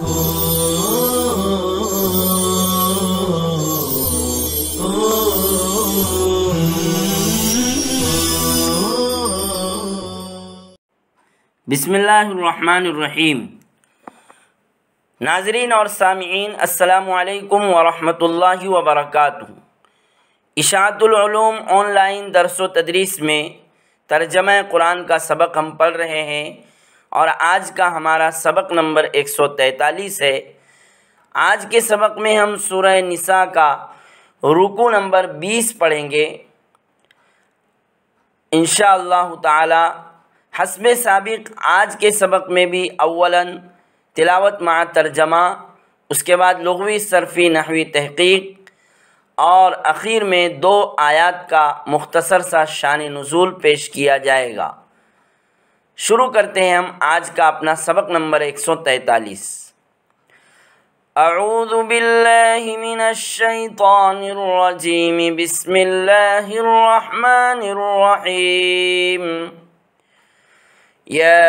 بسم اللہ الرحمن الرحیم۔ ناظرین اور سامعین، السلام علیکم ورحمۃ اللہ وبرکاتہ۔ اشاعت العلوم آن لائن درس و تدریس میں ترجمہ قرآن کا سبق ہم پڑھ رہے ہیں، اور آج کا ہمارا سبق نمبر 143 ہے۔ آج کے سبق میں ہم سورہ نساء کا رکوع نمبر 20 پڑھیں گے انشاءاللہ تعالی۔ حسب سابق آج کے سبق میں بھی اولاً تلاوت مع ترجمہ، اس کے بعد لغوی صرفی نحوی تحقیق، اور اخیر میں 2 آیات کا مختصر سا شان نزول پیش کیا جائے گا۔ شروع کرتے ہیں ہم آج کا اپنا سبق نمبر 143۔ اعوذ باللہ من الشیطان الرجیم، بسم اللہ الرحمن الرحیم۔ يا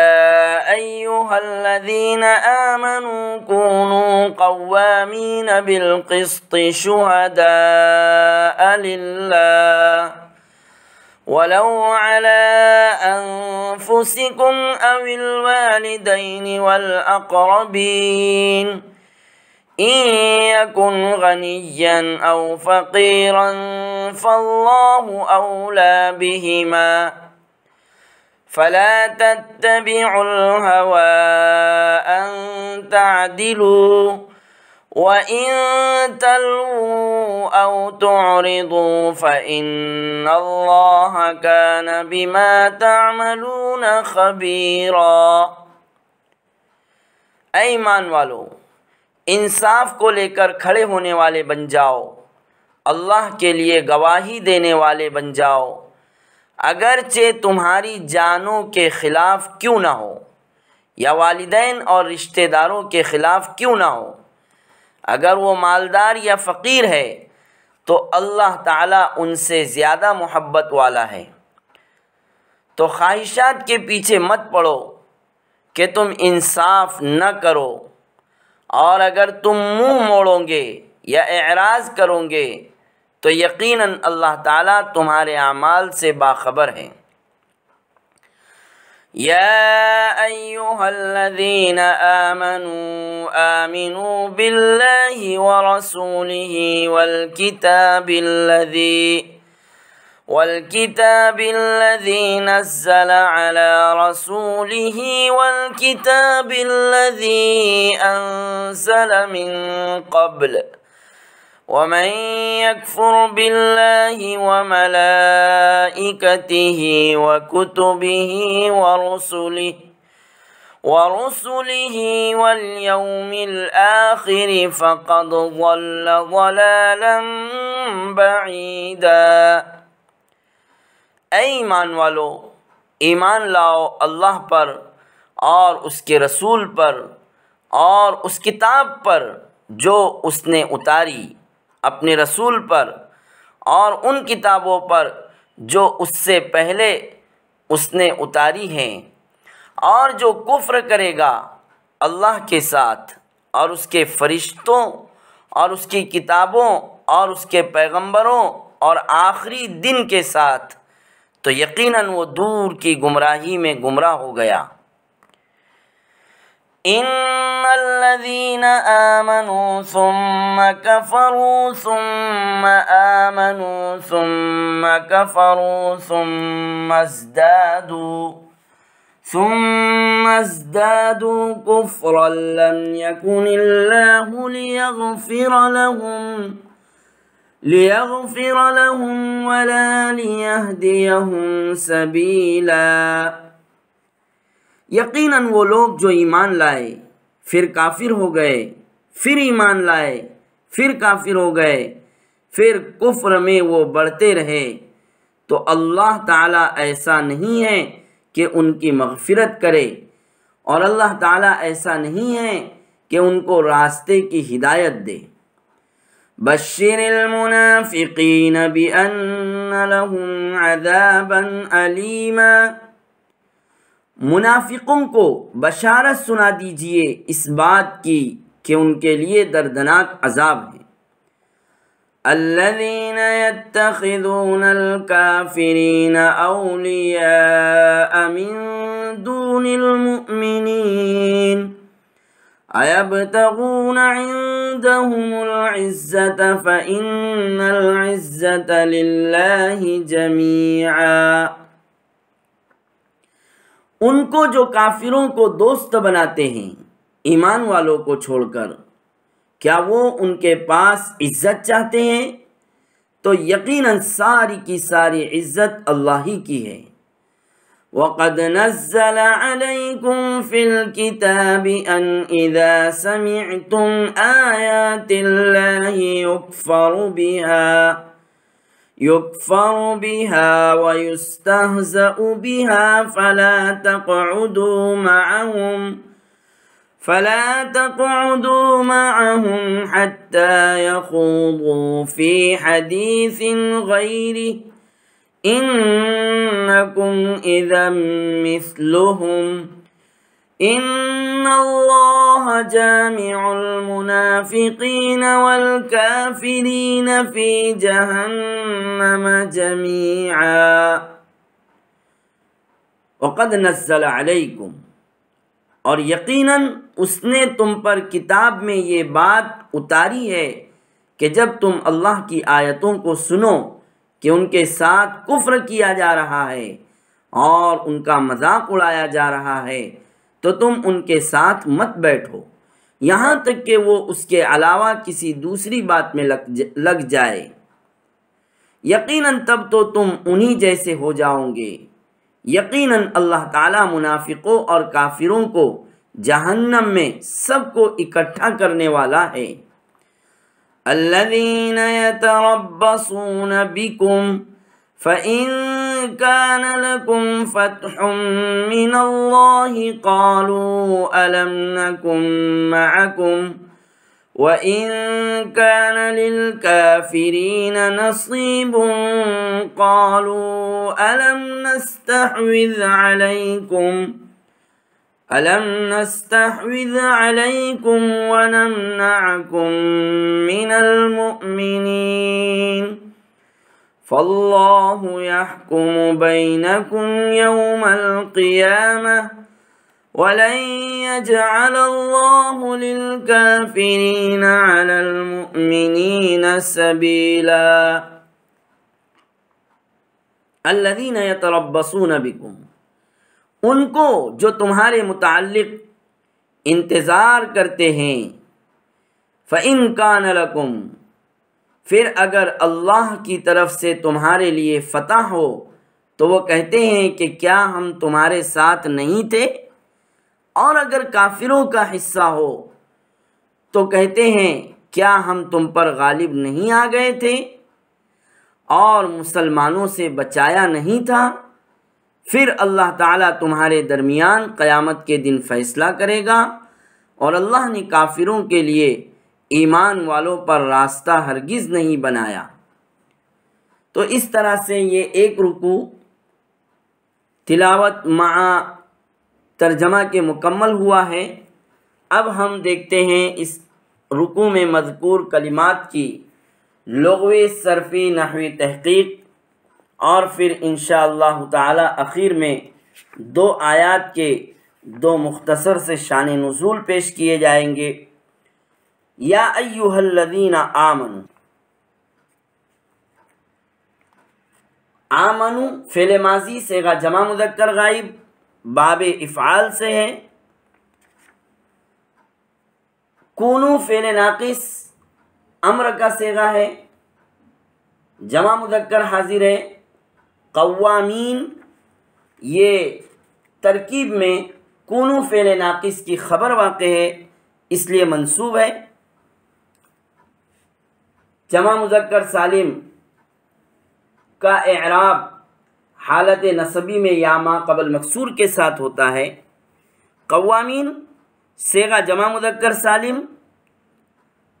أيها الذين آمنوا كونوا قوامين بالقسط شهداء لله ولو على أنفسكم أو الوالدين والأقربين إن يكن غنيا أو فقيرا فالله أولى بهما فلا تتبعوا الهوى أن تعدلوا وإن تلووا أو تعرضوا فإن الله كان بما تعملون خبيرا۔ اے ایمان والو، انصاف کو لے کر کھڑے ہونے والے بن جاؤ، اللہ کے لیے گواہی دینے والے بن جاؤ، اگرچہ تمہاری جانوں کے خلاف کیوں نہ ہو، یا والدین اور رشتہ داروں کے خلاف کیوں نہ ہو۔ اگر وہ مالدار یا فقیر ہے تو اللہ تعالیٰ ان سے زیادہ محبت والا ہے۔ تو خواہشات کے پیچھے مت پڑو کہ تم انصاف نہ کرو، اور اگر تم منہ موڑو گے یا اعراض کرو گے تو یقیناً اللہ تعالیٰ تمہارے اعمال سے باخبر ہے۔ یا ایہا الذین آمنوا باللہ ورسولہ والکتاب الذی نزل علی رسولہ والکتاب الذی انزل من قبل ومن يكفر بالله وملائكته وكتبه ورسله واليوم الآخر فقد ضل ضلالا بعيدا۔ اے ایمان والو، ایمان لاؤ اللہ پر اور اس کے رسول پر اور اس کتاب پر جو اس نے اتاری اپنے رسول پر، اور ان کتابوں پر جو اس سے پہلے اس نے اتاری ہیں، اور جو کفر کرے گا اللہ کے ساتھ اور اس کے فرشتوں اور اس کی کتابوں اور اس کے پیغمبروں اور آخری دن کے ساتھ، تو یقیناً وہ دور کی گمراہی میں گمراہ ہو گیا۔ ان الذين آمنوا ثم كفروا ثم آمنوا ثم كفروا ثم ازدادوا كفرا لم يكن الله ليغفر لهم ولا ليهديهم سبيلا۔ یقیناً وہ لوگ جو ایمان لائے پھر کافر ہو گئے، پھر ایمان لائے پھر کافر ہو گئے، پھر کفر میں وہ بڑھتے رہے، تو اللہ تعالیٰ ایسا نہیں ہے کہ ان کی مغفرت کرے، اور اللہ تعالیٰ ایسا نہیں ہے کہ ان کو راستے کی ہدایت دے۔ بشر المنافقین بأن لهم عذابا علیما۔ منافقوں کو بشارت سنا دیجئے اس بات کی کہ ان کے لیے دردناک عذاب ہے۔ الذین یتخذون الکافرین اولیاء من دون المؤمنین ایبتغون عندهم العزة فإن العزة للہ جمیعا۔ ان کو جو کافروں کو دوست بناتے ہیں ایمان والوں کو چھوڑ کر، کیا وہ ان کے پاس عزت چاہتے ہیں؟ تو یقیناً ساری کی ساری عزت اللہ ہی کی ہے۔ وَقَدْ نَزَّلَ عَلَيْكُمْ فِي الْكِتَابِ أَنْ إِذَا سَمِعْتُمْ آيَاتِ اللَّهِ يُكْفَرُ بِهَا وَيُسْتَهْزَأُ بِهَا فلا تقعدوا معهم حتى يخوضوا في حديث غيره إنكم إذا مثلهم إن الله جامع المنافقين والكافرين في جهنم جميعا۔ وقد نزل علیکم، اور یقیناً اس نے تم پر کتاب میں یہ بات اتاری ہے کہ جب تم اللہ کی آیتوں کو سنو کہ ان کے ساتھ کفر کیا جا رہا ہے اور ان کا مذاق اڑایا جا رہا ہے تو تم ان کے ساتھ مت بیٹھو یہاں تک کہ وہ اس کے علاوہ کسی دوسری بات میں لگ جائے، یقیناً تب تو تم انہی جیسے ہو جاؤ گے۔ یقیناً اللہ تعالیٰ منافقوں اور کافروں کو جہنم میں سب کو اکٹھا کرنے والا ہے۔ الذین یتربصون بکم فَإِن كَانَ لَكُمْ فَتْحٌ مِّنَ اللَّهِ قَالُوا أَلَمْ نَكُن مَّعَكُمْ وَإِن كَانَ لِلْكَافِرِينَ نَصِيبٌ قَالُوا أَلَمْ نَسْتَحْوِذْ عَلَيْكُمْ وَنَمْنَعْكُمْ مِنَ الْمُؤْمِنِينَ فَاللَّهُ يَحْكُمُ بَيْنَكُمْ يَوْمَ الْقِيَامَةِ وَلَن يَجْعَلَ اللَّهُ لِلْكَافِرِينَ عَلَى الْمُؤْمِنِينَ سَبِيلًا۔ الذین یتربصون بکم، ان کو جو تمہارے متعلق انتظار کرتے ہیں۔ فَإِن كَانَ لَكُمْ، پھر اگر اللہ کی طرف سے تمہارے لیے فتح ہو تو وہ کہتے ہیں کہ کیا ہم تمہارے ساتھ نہیں تھے، اور اگر کافروں کا حصہ ہو تو کہتے ہیں کیا ہم تم پر غالب نہیں آ گئے تھے اور مسلمانوں سے بچایا نہیں تھا۔ پھر اللہ تعالیٰ تمہارے درمیان قیامت کے دن فیصلہ کرے گا، اور اللہ نے کافروں کے لیے ایمان والوں پر راستہ ہرگز نہیں بنایا۔ تو اس طرح سے یہ ایک رکوع تلاوت مع ترجمہ کے مکمل ہوا ہے۔ اب ہم دیکھتے ہیں اس رکوع میں مذکور کلمات کی لغوی، صرفی، نحوی تحقیق، اور پھر انشاءاللہ تعالی اخیر میں 2 آیات کے 2 مختصر سے شان نزول پیش کیے جائیں گے۔ یا ایھا الذین آمنوا، آمنو فعل ماضی صیغہ جمع مذکر غائب باب افعال سے ہے۔ کونو فعل ناقص امر کا صیغہ ہے، جمع مذکر حاضر ہے۔ قوامین، یہ ترکیب میں کونو فعل ناقص کی خبر واقع ہے اس لیے منصوب ہے۔ جمع مذکر سالم کا اعراب حالت نصبی میں یا ما قبل مکسور کے ساتھ ہوتا ہے۔ قوامین صیغہ جمع مذکر سالم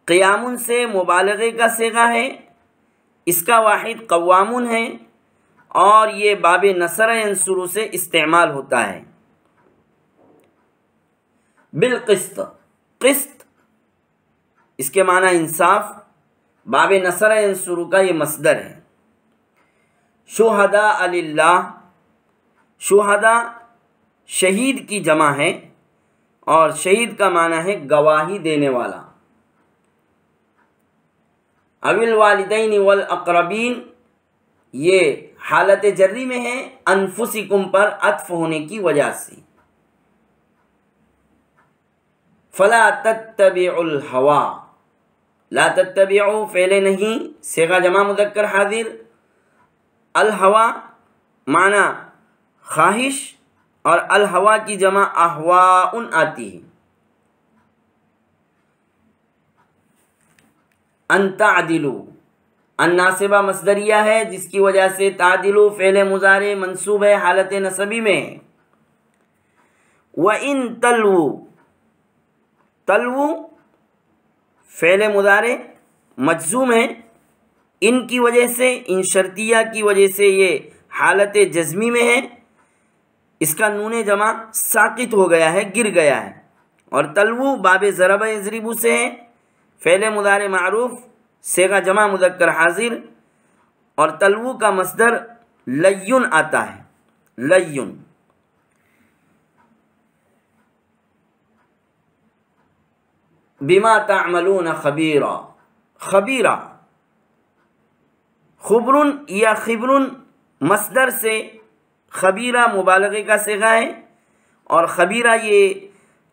قیام سے مبالغے کا صیغہ ہے، اس کا واحد قوامون ہے، اور یہ باب نصر ینصر سے استعمال ہوتا ہے۔ بالقسط، قسط اس کے معنی انصاف، باب نصر ینصر کا یہ مصدر ہے۔ شہداء للہ، شہداء شہید کی جمع ہے اور شہید کا معنی ہے گواہی دینے والا۔ اوی الوالدین والاقربین یہ حالت جری میں ہے، انفسکم پر عطف ہونے کی وجہ سے۔ فلا تتبعوا الہوا، لا تتبعوا فعل نہیں، صیغہ جمع مذکر حاضر، الہوا معنی خواہش، اور الہوا کی جمع اہواء آتی ہے۔ ان تعدلوا، ان ناصبہ مصدریہ ہے جس کی وجہ سے تعدلوا فعل مضارع منصوب ہے، حالت نصبی میں ہے۔ وَإِن تَلْوُوا، تلو فعل مضارع مجزوم ہے، ان کی وجہ سے، ان شرطیہ کی وجہ سے یہ حالت جزمی میں ہے، اس کا نون جمع ساقط ہو گیا ہے، گر گیا ہے۔ اور تلو باب ضرب یضرب سے ہے، فعل مضارع معروف، صیغہ جمع مذکر حاضر، اور تلو کا مصدر لین آتا ہے، لین۔ بما تعملون خبیرا، خبیرا خبرن یا خبرن مصدر سے خبیرہ مبالغے کا صیغہ ہے، اور خبیرہ یہ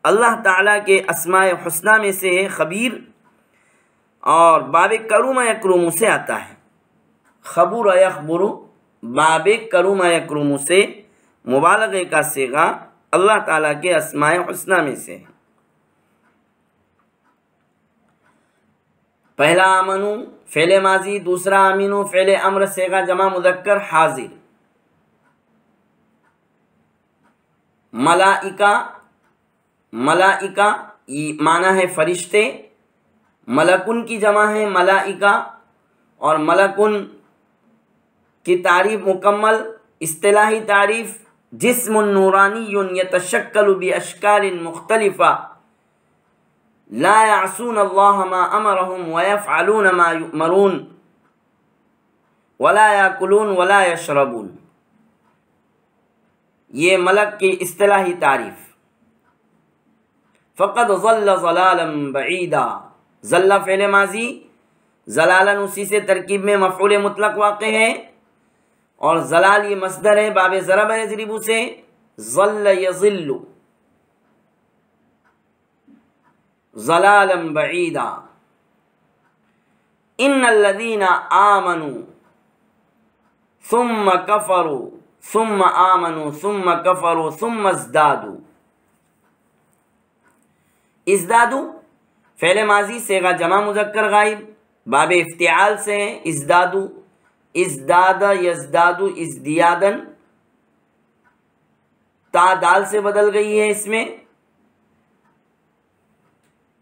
اللہ تعالیٰ کے اسماء حسنہ میں سے ہے خبیر، اور باب کروم یکروم سے آتا ہے۔ خبر یخبر باب کروم یکروم سے مبالغے کا صیغہ اللہ تعالیٰ کے اسماء حسنہ میں سے ہے۔ پہلا آمنو فعل ماضی، دوسرا آمینو فعل امر، صیغہ جمع مذکر حاضر۔ ملائکہ، ملائکہ یہ معنی ہے فرشتے، ملکن کی جمع ہے ملائکہ، اور ملکن کی تعریف مکمل، اصطلاحی تعریف جسم نورانی یتشکل باشکال مختلفہ لا یعصون اللہ ما امرهم ویفعلون ما یؤمرون ولا یاکلون ولا یشربون، یہ ملک کی اصطلاحی تعریف۔ فقد ضل ضلالا بعیدا، ضل فعل ماضی، ضلالا اسی سے ترکیب میں مفعول مطلق واقع ہے، اور ضلال یہ مصدر ہے باب ضرب یضرب سے، ضل یضل ضلالا بعیدا۔ ان الذین آمنوا ثم کفروا ثم آمنوا ثم کفروا ثم ازدادوا، ازدادوا فعل ماضی، صیغہ جمع مذکر غائب، باب افتعال سے ہے، ازدادوا، ازداد یزداد ازدیادا، تا دال سے بدل گئی ہے اس میں۔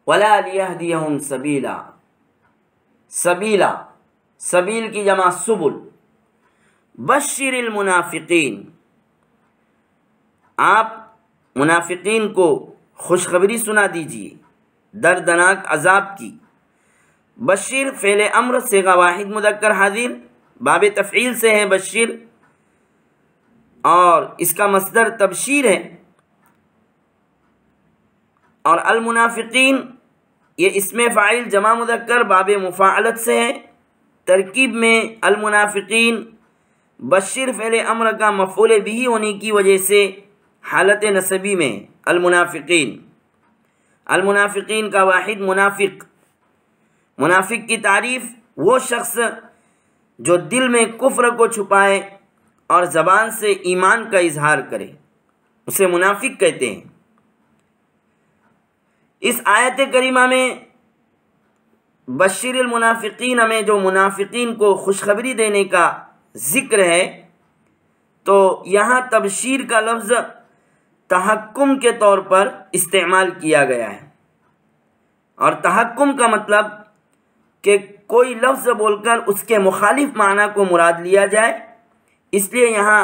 وَلَا لِيَهْدِيَهُمْ سَبِيلًا، سبیلا سبیل کی جمع سبل۔ بشر المنافقین، آپ منافقین کو خوشخبری سنا دیجیے دردناک عذاب کی۔ بشر فعل امر، صیغہ واحد مذکر حاضر، باب تفعیل سے ہے بشر، اور اس کا مصدر تبشیر ہے۔ اور المنافقین یہ اسم فاعل جمع مذکر باب مفاعلت سے ہے، ترکیب میں المنافقین بشر فعل امر کا مفعول بھی ہونے کی وجہ سے حالت نصبی میں المنافقین۔ المنافقین کا واحد منافق، منافق کی تعریف وہ شخص جو دل میں کفر کو چھپائے اور زبان سے ایمان کا اظہار کرے، اسے منافق کہتے ہیں۔ اس آیت کریمہ میں بشر المنافقین میں جو منافقین کو خوشخبری دینے کا ذکر ہے، تو یہاں تبشیر کا لفظ تحکم کے طور پر استعمال کیا گیا ہے، اور تحکم کا مطلب کہ کوئی لفظ بول کر اس کے مخالف معنی کو مراد لیا جائے، اس لیے یہاں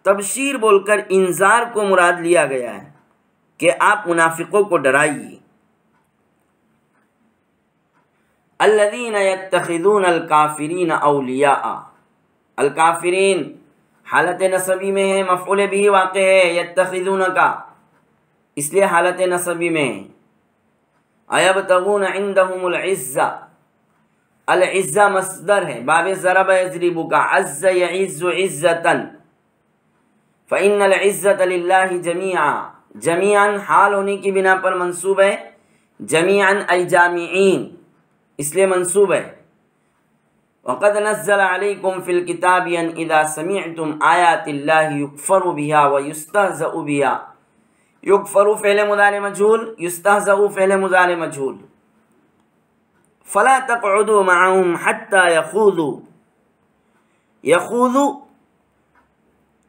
تبشیر بول کر انذار کو مراد لیا گیا ہے۔ کہ آپ منافقوں کو ڈرائیے۔ الذین یتخذون الکافرین اولیاء، الکافرین حالت نصبی میں ہے، مفعول بھی واقع ہے یتخذون کا، اس لیے حالت نصبی میں ہے۔ ایبتغون عندهم العزہ، العزہ مصدر ہے، باب ضرب یضرب کا، عز یعز عزتا، فإن العزة للہ جمیعا، جمیعا حال ہونے کی بنا پر منصوب ہے، جمیعا ای جامعین اس لیے منصوب ہے۔ وقد نزل علیکم فی الکتاب ان اذا سمعتم آیات اللہ یکفر بها ویستہزأ بها، یکفر فعل مضارع مجہول، یستہزأ فعل مضارع مجہول۔ فلا تقعدوا معهم حتى يخوضوا، یخوضوا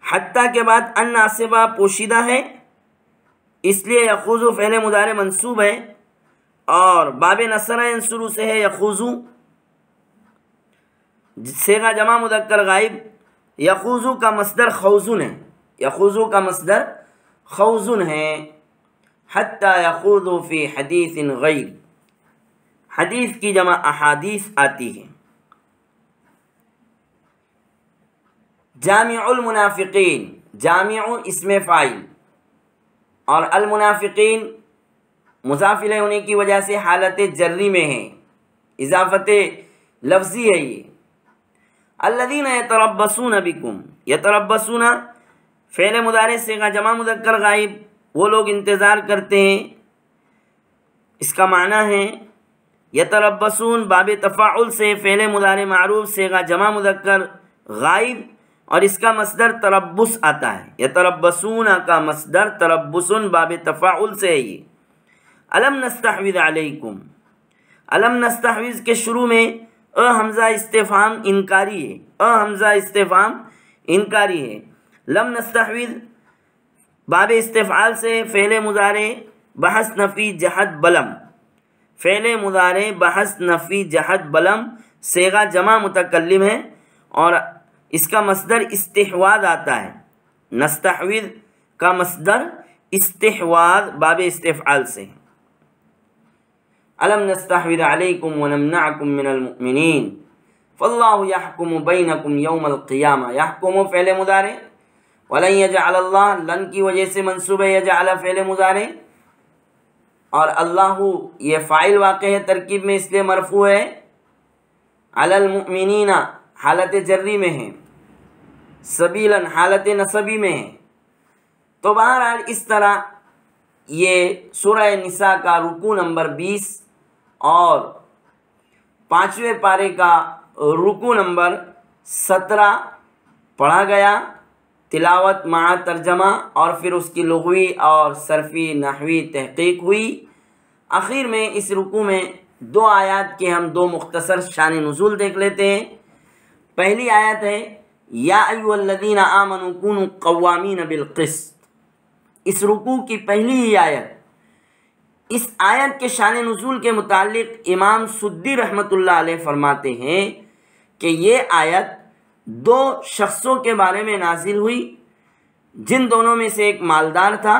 حتیٰ کے بعد ان ناصبہ پوشیدہ ہے، اس لیے یخوضوا فعل مضارع منصوب ہے، اور باب نصر ینصر سے ہے یخوضوا، صیغہ جمع مذکر غائب۔ یخوضوا کا مصدر خوضن ہے، یخوضوا کا مصدر خوضن ہے۔ حتی یخوضوا فی حدیث غیر، حدیث کی جمع احادیث آتی ہے۔ جامع المنافقین، جامع اسم فاعل، اور المنافقین مضاف الیہ ہونے کی وجہ سے حالت جری میں ہے، اضافت لفظی ہے یہ۔ الذین یتربصون بکم، یتربصون فعل مضارع صیغہ جمع مذکر غائب، وہ لوگ انتظار کرتے ہیں، اس کا معنی ہے یتربصون باب تفاعل سے فعل مضارع معروف صیغہ جمع مذکر غائب، اور اس کا مصدر تربص آتا ہے، یتربصون کا مصدر تربصن باب تفاعل سے ہے یہ۔ الم نستحوذ علیکم، الم نستحوذ کے شروع میں حمزہ استفہام انکاری ہے، حمزہ استفہام انکاری ہے۔ لم نستحوذ باب استفعال سے فعل مضارع بحث نفی جہت بلم، فعل مضارع بحث نفی جہت بلم صیغہ جمع متکلم ہے، اور اس کا مصدر استحواذ آتا ہے، نستحوذ کا مصدر استحواذ باب استفعال سے۔ الم نستحوذ علیکم ونمنعکم من المؤمنین فاللہ یحکم بینکم یوم القیامہ، یحکم فعل مضارع، ولن یجعل اللہ لن کی وجہ سے منصوب ہے، یجعل فعل مضارع، اور اللہ یہ فاعل واقع ہے ترکیب میں اس لیے مرفوع ہے، علی المؤمنین حالت جری میں ہے، سبیلا حالت نصبی میں ہے۔ تو بہرحال اس طرح یہ سورہ نساء کا رکوع نمبر 20 اور 5ویں پارے کا رکوع نمبر 17 پڑھا گیا، تلاوت مع ترجمہ، اور پھر اس کی لغوی اور صرفی نحوی تحقیق ہوئی۔ آخر میں اس رکوع میں 2 آیات کے ہم 2 مختصر شان نزول دیکھ لیتے ہیں۔ پہلی آیت ہے یا ایھا الذین آمنوا کونوا قوامین بالقسط، اس رکوع کی پہلی ہی آیت۔ اس آیت کے شان نزول کے متعلق امام سدی رحمۃ اللہ علیہ فرماتے ہیں کہ یہ آیت 2 شخصوں کے بارے میں نازل ہوئی، جن دونوں میں سے ایک مالدار تھا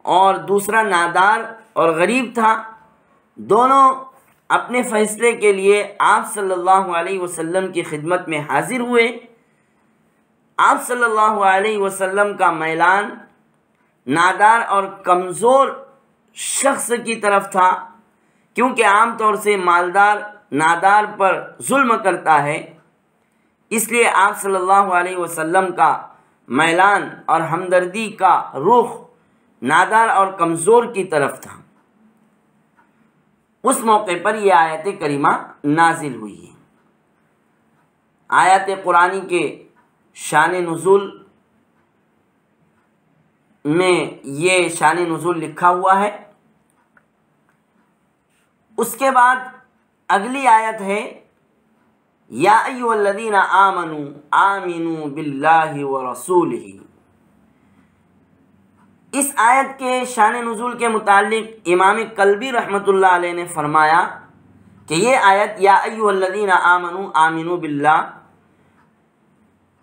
اور دوسرا نادار اور غریب تھا۔ دونوں اپنے فیصلے کے لیے آپ صلی اللہ علیہ وسلم کی خدمت میں حاضر ہوئے۔ آپ صلی اللہ علیہ وسلم کا میلان نادار اور کمزور شخص کی طرف تھا، کیونکہ عام طور سے مالدار نادار پر ظلم کرتا ہے، اس لیے آپ صلی اللہ علیہ وسلم کا میلان اور ہمدردی کا رخ نادار اور کمزور کی طرف تھا۔ اس موقع پر یہ آیت کریمہ نازل ہوئی ہے۔ آیات قرآنی کے شان نزول میں یہ شان نزول لکھا ہوا ہے۔ اس کے بعد اگلی آیت ہے یا ایھا الذین آمنوا آمنوا باللہ ورسولہ۔ اس آیت کے شان نزول کے متعلق امام کلبی رحمۃ اللہ علیہ نے فرمایا کہ یہ آیت یا ایھا الذین آمنوا آمنوا باللہ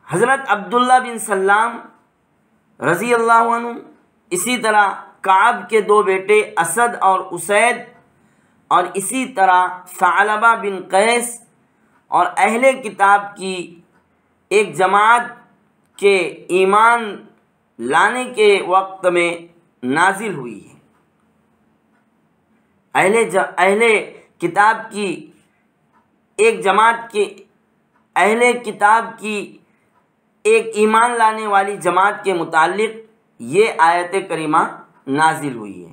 حضرت عبداللہ بن سلام رضی اللہ عنہ، اسی طرح کعب کے دو بیٹے اسد اور اسید، اور اسی طرح ثعلبہ بن قیس اور اہل کتاب کی ایک جماعت کے ایمان لانے کے وقت میں نازل ہوئی ہے۔ اہل کتاب کی ایک جماعت کے اہل کتاب کی ایک ایمان لانے والی جماعت کے متعلق یہ آیت کریمہ نازل ہوئی ہے۔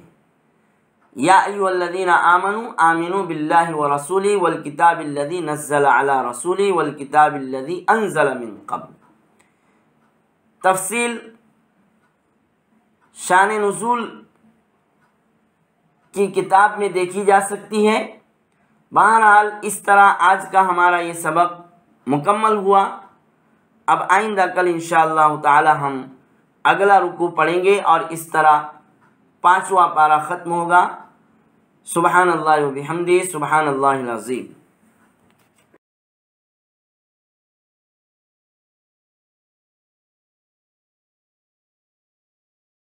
یا ایھا الذین آمنوا آمنوا باللہ ورسولہ والکتاب الذی نزل علی رسولہ والکتاب الذی انزل من قبل۔ تفصیل شان نزول کی کتاب میں دیکھی جا سکتی ہے۔ بہرحال اس طرح آج کا ہمارا یہ سبق مکمل ہوا۔ اب آئندہ کل انشاءاللہ تعالی ہم اگلا رکوع پڑھیں گے اور اس طرح 5واں پارہ ختم ہوگا۔ سبحان اللہ و بحمدہ، سبحان اللہ العظیم۔